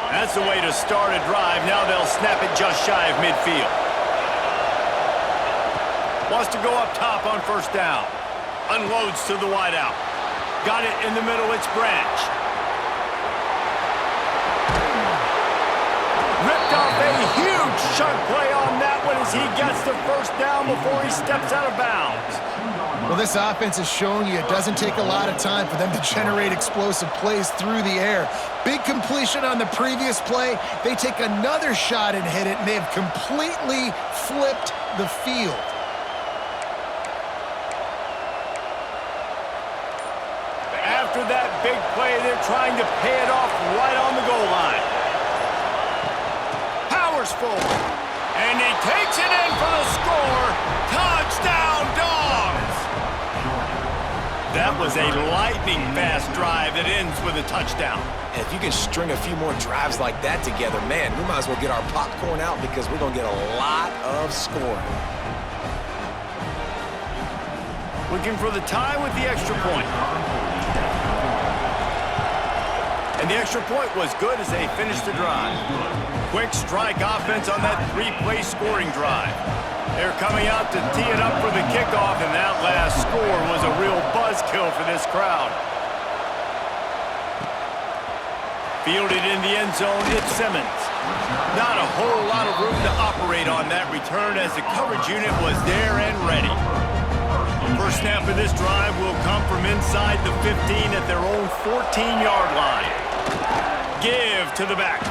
That's the way to start a drive. Now they'll snap it just shy of midfield. Wants to go up top on first down. Unloads to the wideout. Got it in the middle. It's Branch. Ripped off a huge chunk play on that one as he gets the first down before he steps out of bounds. Well, this offense is showing you it doesn't take a lot of time for them to generate explosive plays through the air. Big completion on the previous play. They take another shot and hit it, and they have completely flipped the field. After that big play, they're trying to pay it off right on the goal line. Powers forward, and he takes it in for the score. Touchdown, Dogs! That was a lightning-fast drive that ends with a touchdown. And if you can string a few more drives like that together, man, we might as well get our popcorn out because we're going to get a lot of scoring. Looking for the tie with the extra point. And the extra point was good as they finished the drive. Quick strike offense on that three-play scoring drive. They're coming out to tee it up for the kickoff, and that last score was a real buzzkill for this crowd. Fielded in the end zone, it's Simmons. Not a whole lot of room to operate on that return as the coverage unit was there and ready. First snap of this drive will come from inside the 15 at their own 14-yard line. Give to the back.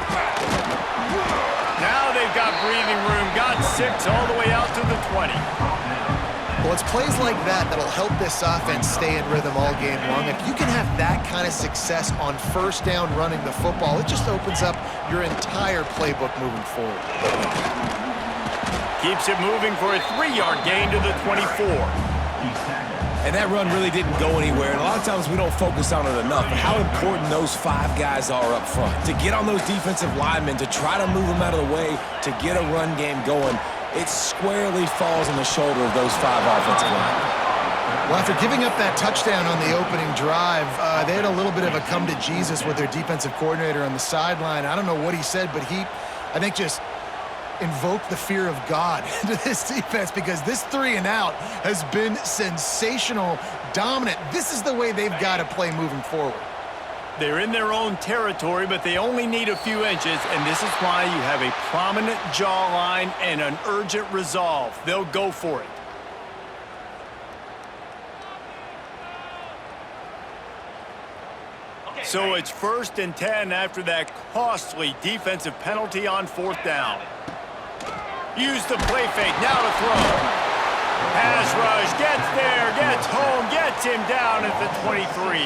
Now they've got breathing room, got 6 all the way out to the 20. Well, it's plays like that that'll help this offense stay in rhythm all game long. If you can have that kind of success on first down running the football, it just opens up your entire playbook moving forward. Keeps it moving for a 3-yard gain to the 24. And that run really didn't go anywhere, and a lot of times we don't focus on it enough, but how important those 5 guys are up front. To get on those defensive linemen, to try to move them out of the way, to get a run game going, it squarely falls on the shoulder of those 5 offensive linemen. Well, after giving up that touchdown on the opening drive, they had a little bit of a come to Jesus with their defensive coordinator on the sideline. I don't know what he said, but he, I think, just invoke the fear of God into this defense because this 3-and-out has been sensational, dominant. This is the way they've got to play moving forward. They're in their own territory, but they only need a few inches, and this is why you have a prominent jawline and an urgent resolve. They'll go for it. So it's 1st and 10 after that costly defensive penalty on 4th down. Use the play fake, now to throw. Pass rush, gets there, gets home, gets him down at the 23.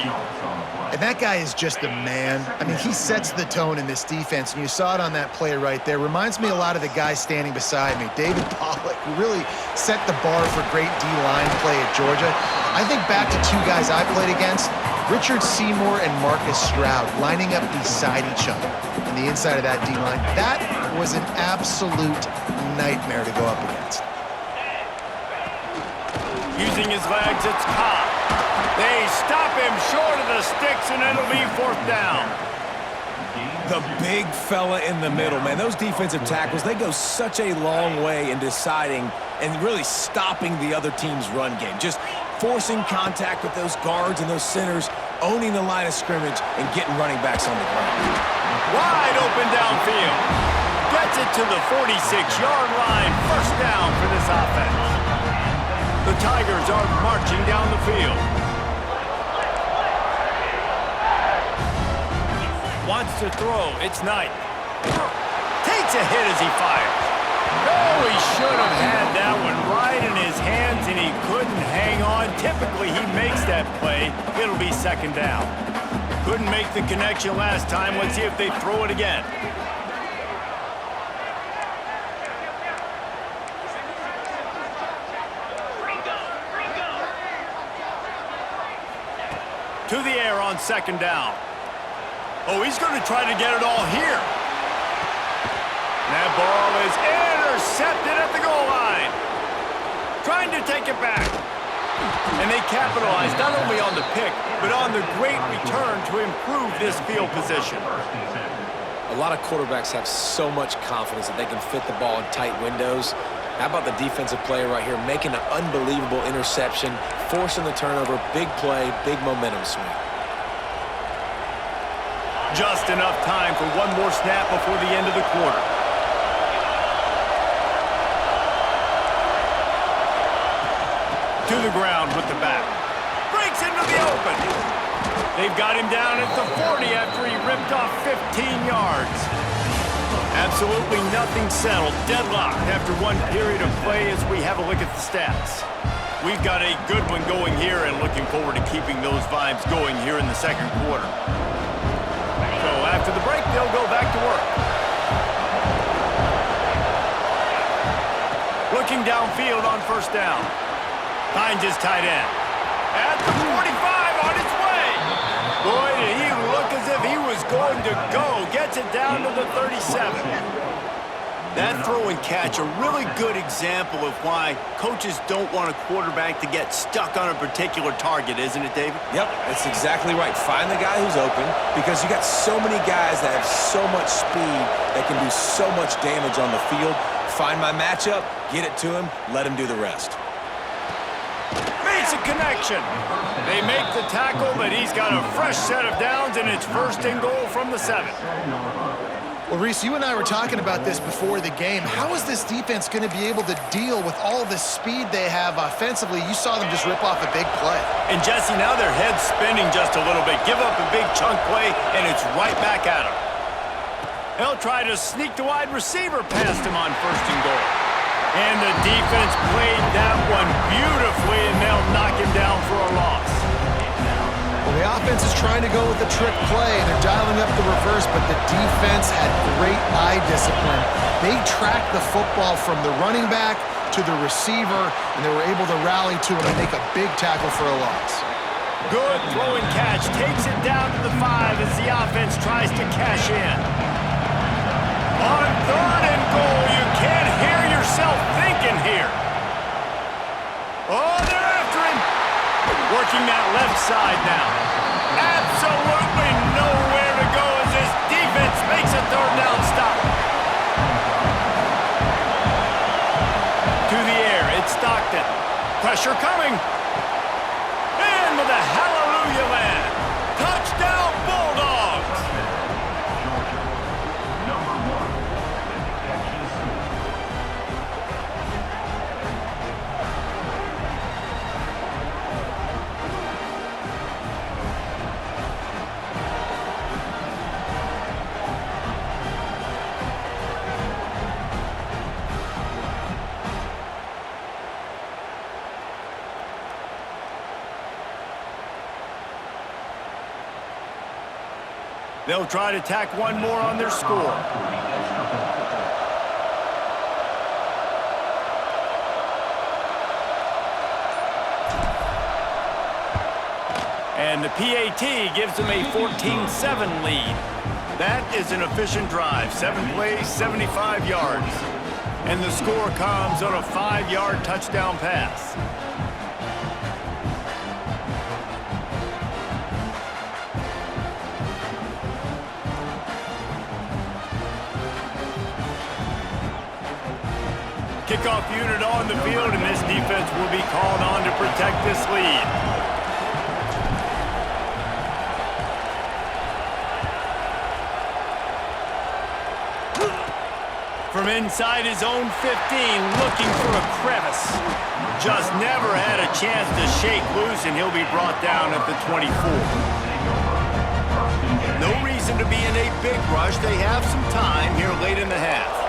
And that guy is just a man. I mean, he sets the tone in this defense, and you saw it on that play right there. Reminds me a lot of the guy standing beside me, David Pollock, who really set the bar for great D-line play at Georgia. I think back to 2 guys I played against, Richard Seymour and Marcus Stroud, lining up beside each other on the inside of that D-line. That was an absolute nightmare to go up against. Using his legs, it's Cobb. They stop him short of the sticks, and it'll be 4th down. The big fella in the middle, man. Those defensive tackles, they go such a long way in deciding and really stopping the other team's run game. Just forcing contact with those guards and those centers, owning the line of scrimmage, and getting running backs on the ground. Wide open downfield. Gets it to the 46-yard line. 1st down for this offense. The Tigers are marching down the field. Wants to throw. It's Knight. Takes a hit as he fires. Oh, he should have had that one right in his hands, and he couldn't hang on. Typically, he makes that play. It'll be 2nd down. Couldn't make the connection last time. Let's see if they throw it again. To the air on 2nd down. Oh, he's going to try to get it all here. That ball is intercepted at the goal line. Trying to take it back. And they capitalized not only on the pick, but on the great return to improve this field position. A lot of quarterbacks have so much confidence that they can fit the ball in tight windows. How about the defensive player right here making an unbelievable interception, forcing the turnover, big play, big momentum swing. Just enough time for one more snap before the end of the quarter. To the ground with the back. Breaks into the open. They've got him down at the 40 after he ripped off 15 yards. Absolutely nothing settled. Deadlocked after one period of play as we have a look at the stats. We've got a good one going here and looking forward to keeping those vibes going here in the second quarter. So after the break, they'll go back to work. Looking downfield on first down. Finds his tight end. At the 45 on its way. Boy, did he look as if he was going to go. Gets it down to the 37. That throw and catch, a really good example of why coaches don't want a quarterback to get stuck on a particular target, isn't it, David? Yep, that's exactly right. Find the guy who's open because you got so many guys that have so much speed that can do so much damage on the field. Find my matchup, get it to him, let him do the rest. Makes a connection. They make the tackle, but he's got a fresh set of downs, and it's first and goal from the 7. Well, Reese, you and I were talking about this before the game. How is this defense going to be able to deal with all the speed they have offensively? You saw them just rip off a big play. And, Jesse, now their head's spinning just a little bit. Give up a big chunk play, and it's right back at them. They'll try to sneak the wide receiver past him on first and goal. And the defense played that one beautifully, and they'll knock him down for a loss. Well, the offense is trying to go with a trick play, and they're dialing up the reverse, but the defense had great eye discipline. They tracked the football from the running back to the receiver, and they were able to rally to him and make a big tackle for a loss. Good throw and catch. Takes it down to the 5 as the offense tries to cash in. On third and goal, you can't hear yourself thinking here. Oh, they're after him. Working that left side now. Absolutely nowhere to go as this defense makes a third down stop. To the air, it's Stockton. Pressure coming. And with a hallelujah land. Touchdown, Bulldogs. They'll try to tack one more on their score. And the PAT gives them a 14-7 lead. That is an efficient drive. 7 plays, 75 yards. And the score comes on a 5-yard touchdown pass. Kickoff unit on the field, and this defense will be called on to protect this lead. From inside his own 15, looking for a crevice. Just never had a chance to shake loose, and he'll be brought down at the 24. No reason to be in a big rush. They have some time here late in the half.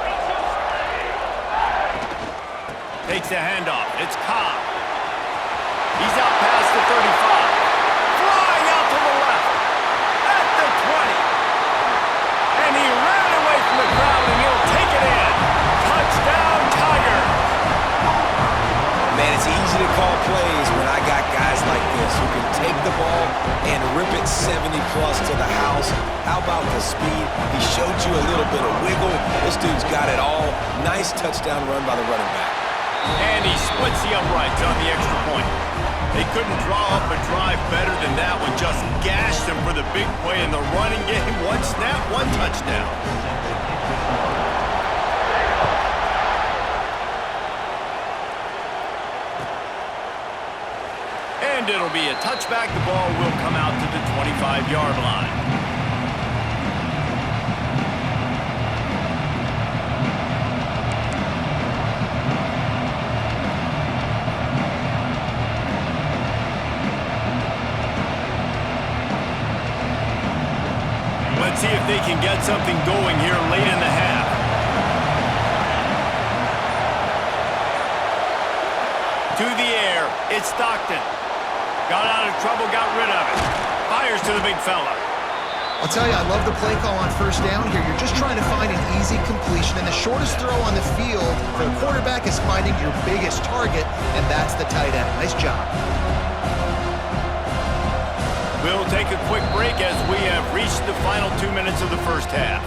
Takes the handoff. It's Cobb. He's out past the 35. Flying out to the left. At the 20. And he ran away from the crowd, and he'll take it in. Touchdown, Tigers. Man, it's easy to call plays when I got guys like this who can take the ball and rip it 70-plus to the house. How about the speed? He showed you a little bit of wiggle. This dude's got it all. Nice touchdown run by the running back. And he splits the uprights on the extra point. They couldn't draw up a drive better than that one. Just gashed them for the big play in the running game. One snap, one touchdown. And it'll be a touchback. The ball will come out to the 25-yard line. Let's see if they can get something going here late in the half. To the air, it's Stockton. Got out of trouble, got rid of it. Fires to the big fella. I'll tell you, I love the play call on first down here. You're just trying to find an easy completion, and the shortest throw on the field for the quarterback is finding your biggest target, and that's the tight end. Nice job. We'll take a quick break as we have reached the final 2 minutes of the first half.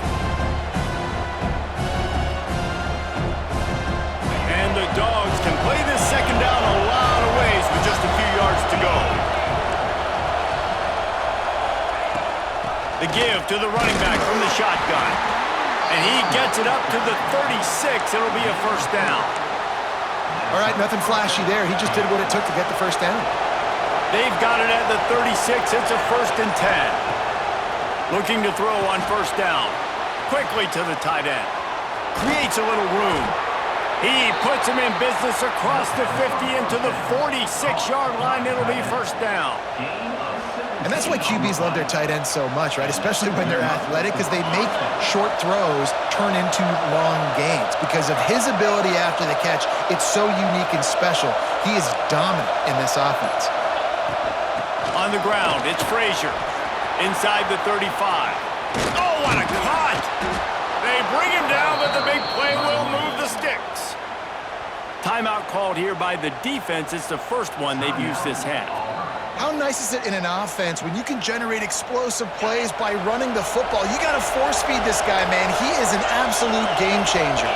And the Dogs can play this second down a lot of ways with just a few yards to go. The give to the running back from the shotgun. And he gets it up to the 36. It'll be a first down. All right, nothing flashy there. He just did what it took to get the first down. They've got it at the 36. It's a 1st and 10. Looking to throw on first down. Quickly to the tight end. Creates a little room. He puts him in business across the 50 into the 46-yard line. It'll be first down. And that's why QBs love their tight ends so much, right? Especially when they're athletic, because they make short throws turn into long gains. Because of his ability after the catch, it's so unique and special. He is dominant in this offense. On the ground, it's Frazier. Inside the 35. Oh, what a cut! They bring him down, but the big play will move the sticks. Timeout called here by the defense. It's the first one they've used this half. How nice is it in an offense when you can generate explosive plays by running the football? You got to force feed this guy, man. He is an absolute game changer.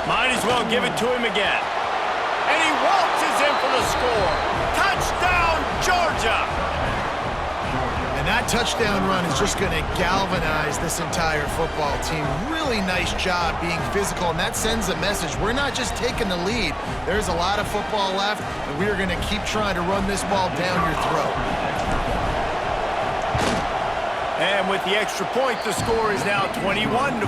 Might as well give it to him again. And he waltzes in for the score. Touchdown, Georgia! And that touchdown run is just going to galvanize this entire football team. Really nice job being physical, and that sends a message. We're not just taking the lead. There's a lot of football left, and we are going to keep trying to run this ball down your throat. And with the extra point, the score is now 21-14.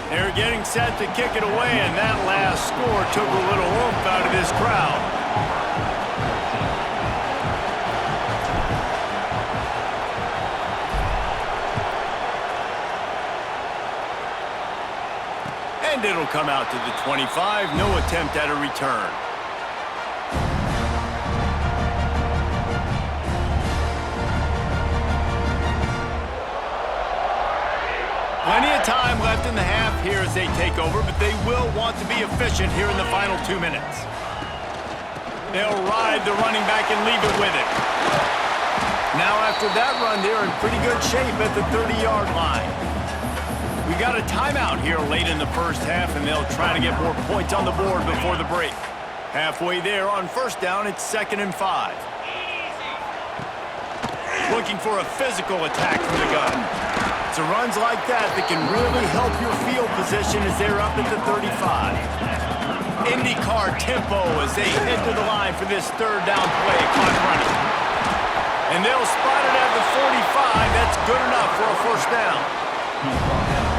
They're getting set to kick it away, and that last score took a little oomph out of this crowd. And it'll come out to the 25. No attempt at a return. Plenty of time left in the half here as they take over, but they will want to be efficient here in the final 2 minutes. They'll ride the running back and leave it with it. Now after that run, they're in pretty good shape at the 30-yard line. We got a timeout here late in the first half, and they'll try to get more points on the board before the break. Halfway there on first down, it's 2nd and 5. Looking for a physical attack from the gun. It's runs like that can really help your field position as they're up at the 35. IndyCar tempo as they head to the line for this third down play, clock running. And they'll spot it at the 45. That's good enough for a first down.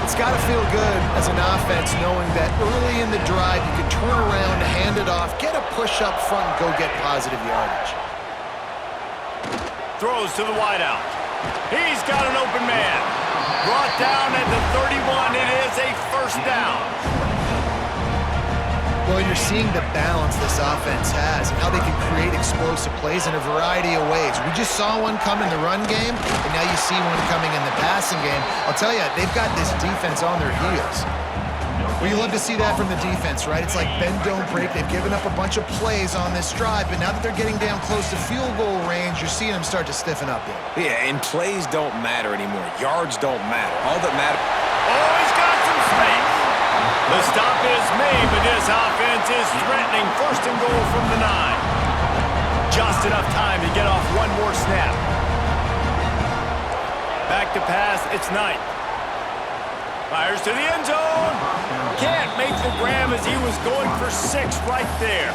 It's got to feel good as an offense knowing that early in the drive you can turn around, hand it off, get a push up front, and go get positive yardage. Throws to the wideout. He's got an open man. Brought down at the 31. It is a first down. Well, you're seeing the balance this offense has and how they can create explosive plays in a variety of ways. We just saw one come in the run game, and now you see one coming in the passing game. I'll tell you, they've got this defense on their heels. Well, you love to see that from the defense, right? It's like bend, don't break. They've given up a bunch of plays on this drive, but now that they're getting down close to field goal range, you're seeing them start to stiffen up there. Yeah, and plays don't matter anymore. Yards don't matter. All that matters. Oh, he's got some space. The stop is made, but this offense is threatening. 1st and goal from the 9. Just enough time to get off one more snap. Back to pass, it's Knight. Fires to the end zone. Can't make the grab as he was going for 6 right there.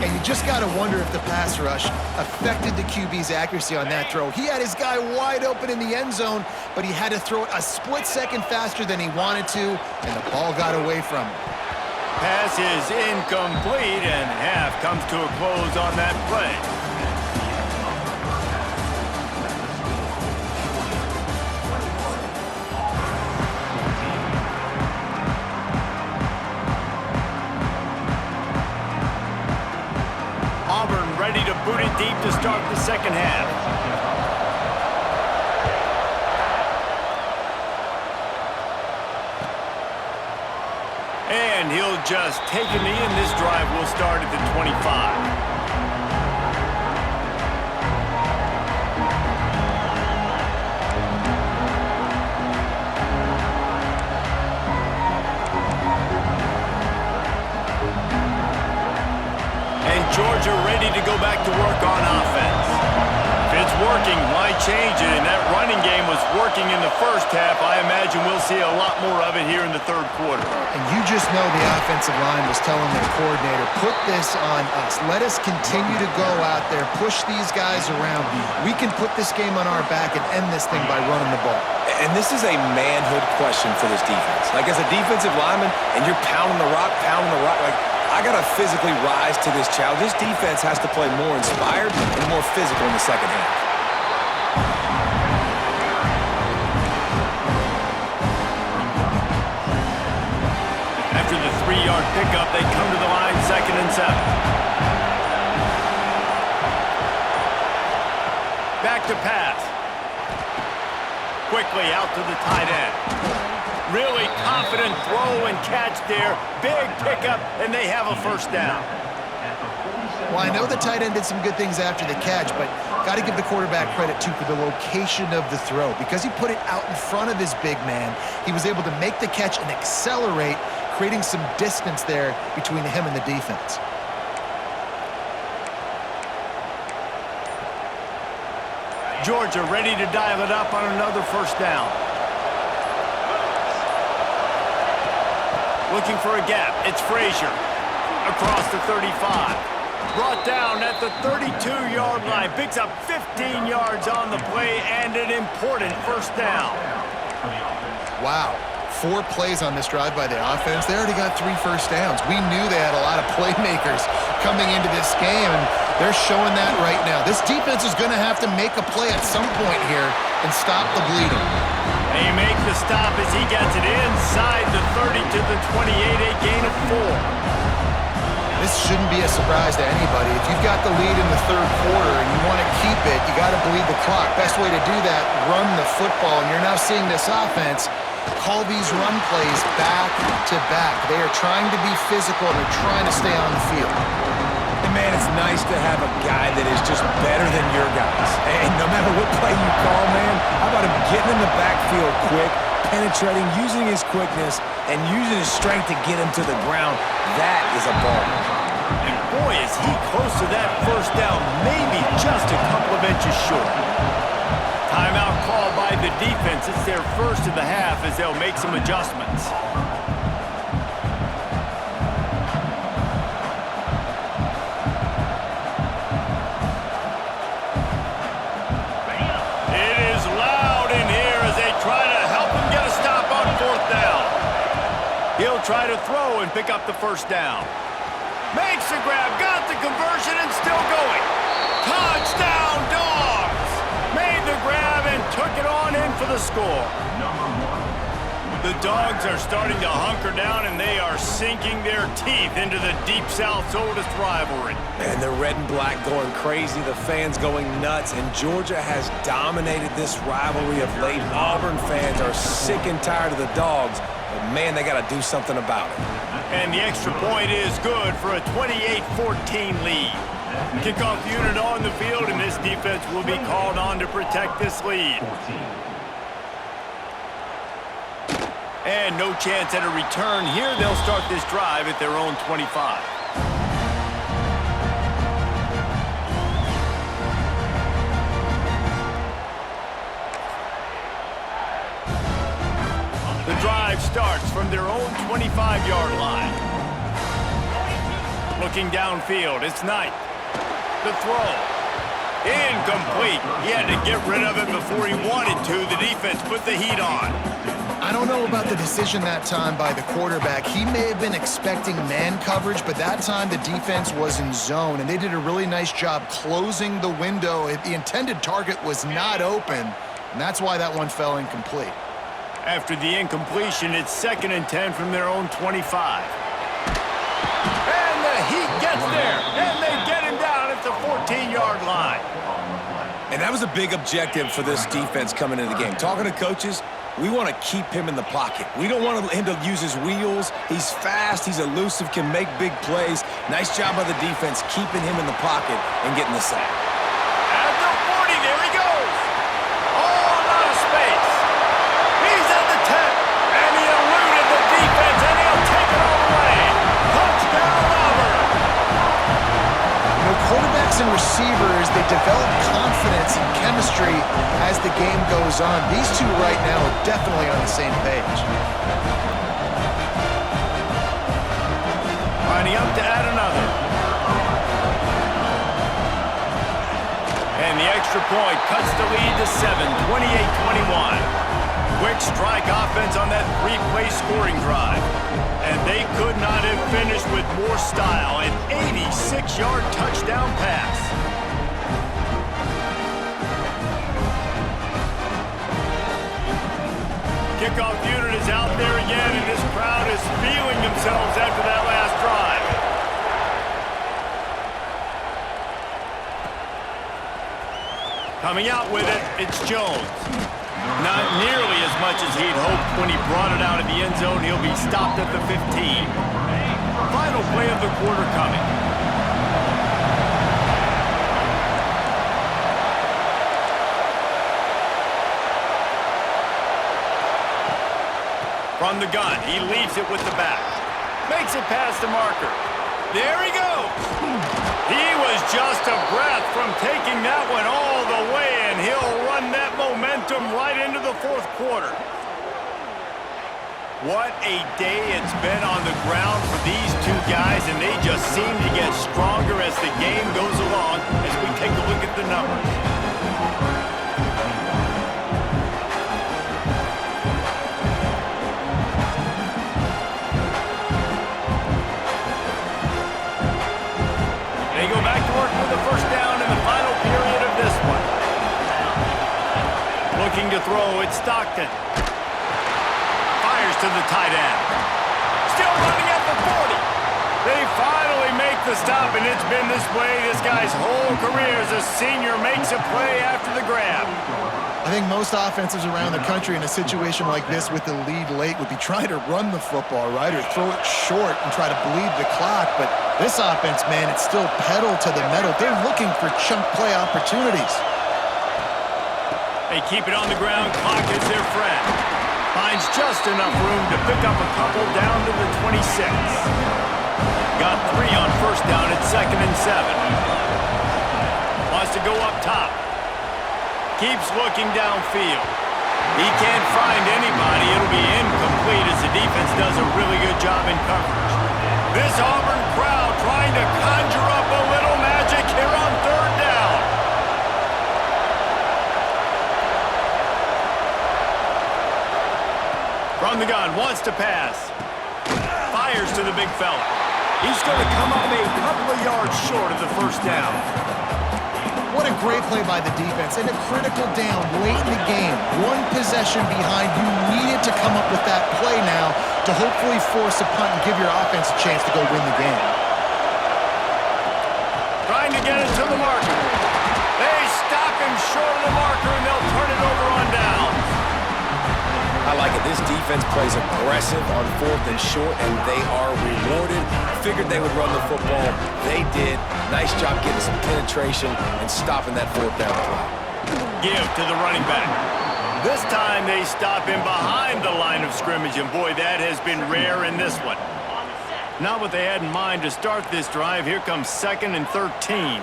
And you just got to wonder if the pass rush affected the QB's accuracy on that throw. He had his guy wide open in the end zone, but he had to throw it a split second faster than he wanted to, and the ball got away from him. Pass is incomplete, and half comes to a close on that play. Auburn ready to boot it deep to start the second half. And he'll just take a knee, and this drive will start at the 25. Georgia ready to go back to work on offense. If it's working, why change it? And that running game was working in the first half. I imagine we'll see a lot more of it here in the third quarter. And you just know the offensive line was telling their coordinator, put this on us. Let us continue to go out there, push these guys around. We can put this game on our back and end this thing by running the ball. And this is a manhood question for this defense. Like, as a defensive lineman, and you're pounding the rock, like, I got to physically rise to this challenge. This defense has to play more inspired and more physical in the second half. After the 3-yard pickup, they come to the line 2nd and 7. Back to pass. Quickly out to the tight end. Really confident throw and catch there. Big pickup, and they have a first down. Well, I know the tight end did some good things after the catch, but got to give the quarterback credit, too, for the location of the throw. Because he put it out in front of his big man, he was able to make the catch and accelerate, creating some distance there between him and the defense. Georgia ready to dial it up on another first down. Looking for a gap. It's Frazier. Across the 35. Brought down at the 32-yard line. Picks up 15 yards on the play and an important first down. Wow. 4 plays on this drive by the offense. They already got 3 first downs. We knew they had a lot of playmakers coming into this game, and they're showing that right now. This defense is going to have to make a play at some point here and stop the bleeding. They make the stop as he gets it inside the 30 to the 28, a gain of 4. This shouldn't be a surprise to anybody. If you've got the lead in the third quarter and you want to keep it, you got to bleed the clock. Best way to do that, run the football. And you're now seeing this offense call these run plays back to back. They are trying to be physical. They're trying to stay on the field. And man, it's nice to have a guy that is just better than your guys. And no matter what play you call, man, how about him getting in the backfield quick, penetrating, using his quickness, and using his strength to get him to the ground? That is a ball. And boy, is he close to that first down, maybe just a couple of inches short. Timeout called by the defense. It's their first of the half as they'll make some adjustments. It is loud in here as they try to help him get a stop on 4th down. He'll try to throw and pick up the first down. Makes the grab, got the conversion, and still going. Touchdown, Dogs! Made the grab and took it on in for the score. The Dogs are starting to hunker down, and they are sinking their teeth into the Deep South's oldest rivalry. And the red and black going crazy, the fans going nuts, and Georgia has dominated this rivalry of late. Auburn fans are sick and tired of the Dogs, but man, they got to do something about it. And the extra point is good for a 28-14 lead. Kickoff unit on the field, and this defense will be called on to protect this lead. And no chance at a return here. They'll start this drive at their own 25. The drive drive starts from their own 25-yard line. Looking downfield, it's Knight. The throw. Incomplete. He had to get rid of it before he wanted to. The defense put the heat on. I don't know about the decision that time by the quarterback. He may have been expecting man coverage, but that time the defense was in zone, and they did a really nice job closing the window. The intended target was not open, and that's why that one fell incomplete. After the incompletion, it's 2nd and 10 from their own 25. And the Heat gets there, and they get him down at the 14-yard line. And that was a big objective for this defense coming into the game. Talking to coaches, we want to keep him in the pocket. We don't want him to use his wheels. He's fast, he's elusive, can make big plays. Nice job by the defense keeping him in the pocket and getting the sack. At the 40, there he goes. All out of space. He's at the 10, and he eluded the defense, and he'll take it all the way. Touchdown, Auburn. You know, quarterbacks and receivers, they develop confidence and chemistry as the game goes on. These two right now are definitely on the same page. Lining up to add another. And the extra point cuts the lead to 7, 28-21. Quick strike offense on that 3-play scoring drive. And they could not have finished with more style. An 86-yard touchdown pass. Kickoff unit is out there again, and this crowd is feeling themselves after that last drive. Coming out with it, it's Jones. Not nearly as much as he'd hoped when he brought it out of the end zone. He'll be stopped at the 15. Final play of the quarter coming. From the gun, he leaves it with the back. Makes it past the marker. There he goes. He was just a breath from taking that one all the way, and he'll run that momentum right into the fourth quarter. What a day it's been on the ground for these two guys, and they just seem to get stronger as the game goes along as we take a look at the numbers. They go back to work with a first down in the final period of this one. Looking to throw, it's Stockton. Fires to the tight end. Still running at the 40. They finally make the stop, and it's been this way this guy's whole career as a senior makes a play after the grab. I think most offenses around the country in a situation like this with the lead late would be trying to run the football, right, or throw it short and try to bleed the clock. But this offense, man, it's still pedal to the metal. They're looking for chunk play opportunities. They keep it on the ground. Clock is their friend. Finds just enough room to pick up a couple down to the 26. Got 3 on first down at 2nd and 7. Wants to go up top. Keeps looking downfield. He can't find anybody. It'll be incomplete as the defense does a really good job in coverage. This Auburn crowd trying to conjure up a little magic here on 3rd down. From the gun, wants to pass. Fires to the big fella. He's going to come up a couple of yards short of the first down. What a great play by the defense, and a critical down late in the game. One possession behind. You needed to come up with that play now to hopefully force a punt and give your offense a chance to go win the game. Trying to get it to the marker. They stop him short of the marker, and they'll turn it over on downs. I like it. This defense plays aggressive on 4th and short, and they are rewarded. Figured they would run the football. They did. Nice job getting some penetration and stopping that 4th down play. Give to the running back. This time they stop him behind the line of scrimmage, and boy, that has been rare in this one. Not what they had in mind to start this drive. Here comes 2nd and 13.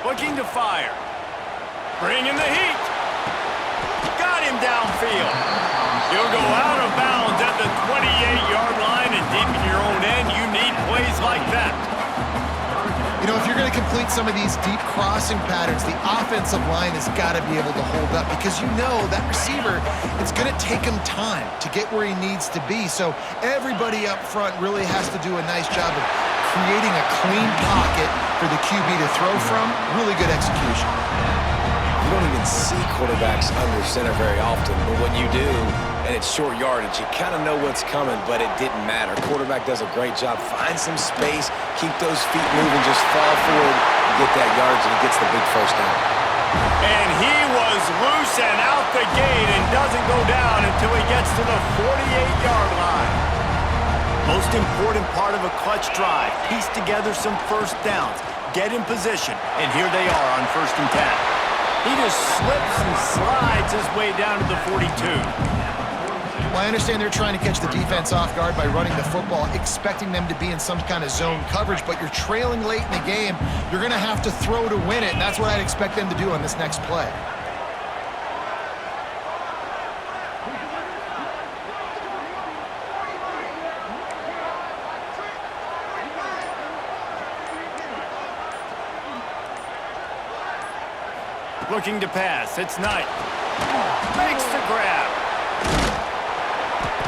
Looking to fire. Bringing the heat. Got him downfield. He'll go out of bounds to complete some of these deep crossing patterns, the offensive line has got to be able to hold up because you know that receiver, it's going to take him time to get where he needs to be. So everybody up front really has to do a nice job of creating a clean pocket for the QB to throw from. Really good execution. You don't even see quarterbacks under center very often, but when you do, and it's short yardage, you kind of know what's coming, but it didn't matter. Quarterback does a great job. Find some space, keep those feet moving, just fall forward, get that yardage, and he gets the big first down. And he was loose and out the gate and doesn't go down until he gets to the 48-yard line. Most important part of a clutch drive, piece together some first downs, get in position, and here they are on 1st and 10. He just slips and slides his way down to the 42. Well, I understand they're trying to catch the defense off guard by running the football, expecting them to be in some kind of zone coverage, but you're trailing late in the game. You're going to have to throw to win it, and that's what I'd expect them to do on this next play. Looking to pass. It's Knight. Makes the grab.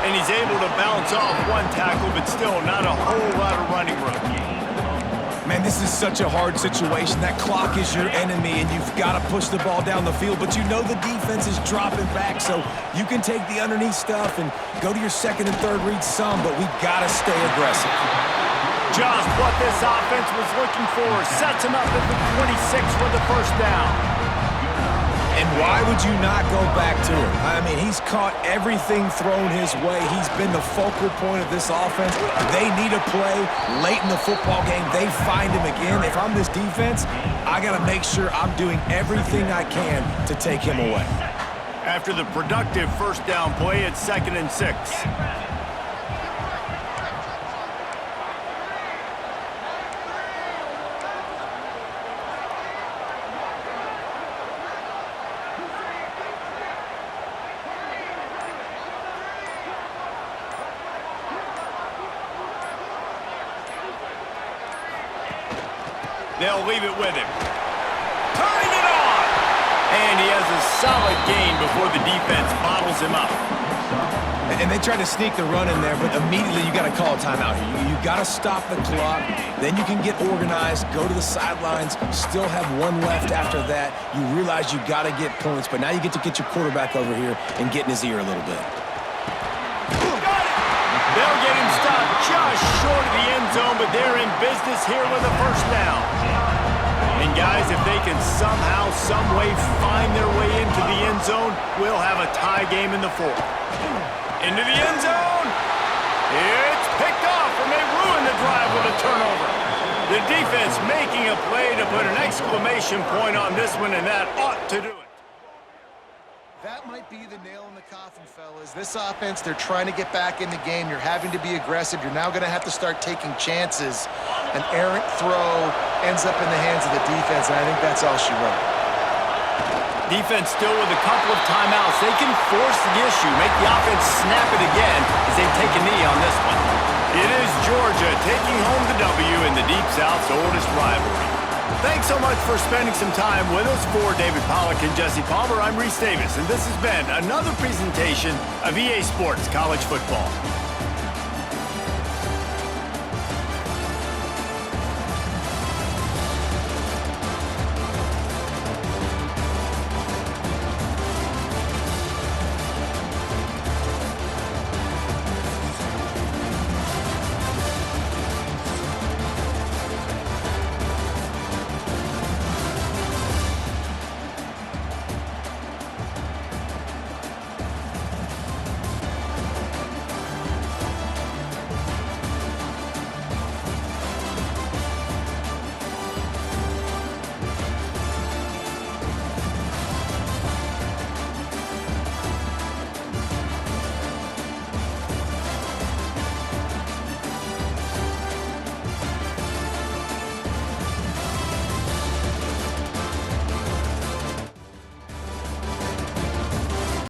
And he's able to bounce off one tackle, but still not a whole lot of running room. Man, this is such a hard situation. That clock is your enemy, and you've got to push the ball down the field, but you know the defense is dropping back, so you can take the underneath stuff and go to your second and third read some, but we've got to stay aggressive. Just what this offense was looking for. Sets him up at the 26 for the first down. And why would you not go back to him? I mean, he's caught everything thrown his way. He's been the focal point of this offense. They need a play late in the football game. They find him again. If I'm this defense, I got to make sure I'm doing everything I can to take him away. After the productive first down play, it's 2nd and 6. They'll leave it with him. Turning it on! And he has a solid gain before the defense bottles him up. And they tried to sneak the run in there, but immediately you got to call a timeout here. You got to stop the clock. Then you can get organized, go to the sidelines, still have one left after that. You realize you got to get points, but now you get to get your quarterback over here and get in his ear a little bit. They'll get him stopped just short of the end zone, but they're in business here with a first down. And guys, if they can somehow, some way find their way into the end zone, we'll have a tie game in the 4th. Into the end zone. It's picked off, and they ruin the drive with a turnover. The defense making a play to put an exclamation point on this one, and that ought to do it. That might be the nail in the coffin, fellas. This offense, they're trying to get back in the game. You're having to be aggressive. You're now going to have to start taking chances. An errant throw ends up in the hands of the defense, and I think that's all she wrote. Defense still with a couple of timeouts. They can force the issue, make the offense snap it again as they take a knee on this one. It is Georgia taking home the W in the Deep South's oldest rivalry. Thanks so much for spending some time with us. For David Pollack and Jesse Palmer, I'm Reese Davis, and this has been another presentation of EA Sports College Football.